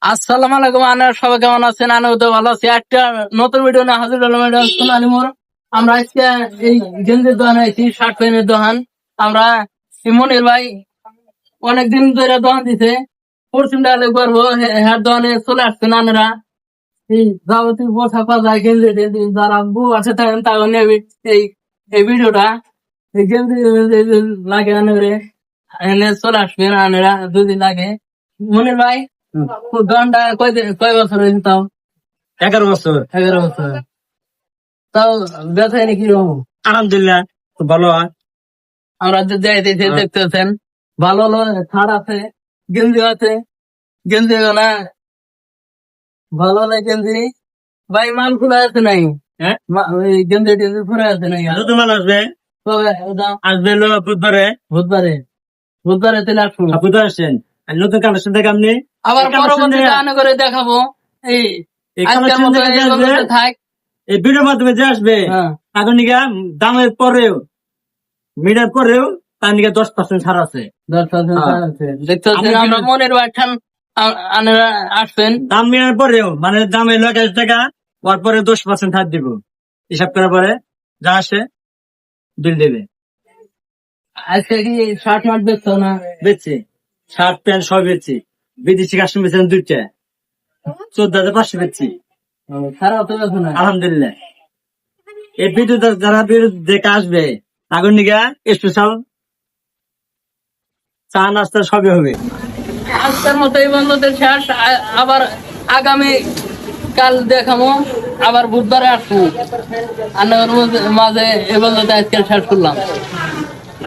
আসসালামু আলাইকুম। সবাই কেমন আছেন? আমি তো ভালো আছি। একটা নতুন ভিডিও নিয়ে হাজির হলাম। আমরা আজকে এই গেঞ্জির দোকানে আছি, শার্ট প্যান্টের দোকান। আমরা মনির ভাই অনেকদিন ধরে দোকান দিছে, পশ্চিম ডালে করবো হ্যাঁ দোকানে চলে আসছে নানেরা। এই যাবতীয় পোশাক পাওয়া গেঞ্জি টেঞ্জি যারা বউ আছে থাকেন তাও নেবে এই এই ভিডিওটা। এই গেঞ্জি লাগে আনে এনে চলে আসবে আনেরা, দুদিন লাগে। মনির ভাই দোকানটা কয় বছর হয়েছে? তাও 11 বছর। 11 বছর। তাও ব্যবসায় নাকি রকম? আলহামদুলিল্লাহ খুব ভালো হয়। আমরা যে যাইতেছি দেখতেছেন, ভালো ভালো ছাড় আছে, গেঞ্জি আছে, গেঞ্জি না ভালো ভালো গেঞ্জি। ভাই মাল খোলা আছে নাই? হ্যাঁ, ওই গেঞ্জি টেঞ্জি খোলা আছে নাই? নতুন মাল আসবে। কবে দাও? আসবে হলো বুধবারে। বুধবারে। বুধবারে তাহলে আসবো। বুধবার আসছেন। আর নতুন কালেকশন দেখে আপনি আবার এই কালেকশন পরবর্তীতে আনে করে দেখাবো। এই এই আজকের কালেকশন মতো দেখে এই যে আসবে, পর্যন্ত থাক। এই ভিডিওর মাধ্যমে যে আসবে হ্যাঁ, এখন নিকা দামের পরেও মিটার পরেও তার নিকা 10% ছাড় আছে। 10% হ্যাঁ। ছাড় আছে। দেখতেছেন আপনি আমরা কি- মনের বাঠান আনেরা আসবেন। দাম মিটার পরেও মানে দাম এলো 1000 টাকা, ওর পরে 10% ছাড় দিব। হিসাব করার পরে যা আসে বিল দেবে। আজকে কি শার্ট মার্ট বেচছো না? বেচছি, শার্ট প্যান্ট সব বেচছি। বিদেশি কাস্টমার বেচেন 2টা, 14,500 বেচছি। খারাপ তো বেচো না? আলহামদুলিল্লাহ। এই ভিডিও যারা দেখে আসবে আগুন নিগা স্পেশাল চা নাস্তা সবই হবে। আজকের মতো এই বন্ধুদের শেষ। আবার আগামী কাল দেখাবো, আবার বুধবারে আসবো। আর মাঝে এই বন্ধুদের আজকে শেষ করলাম।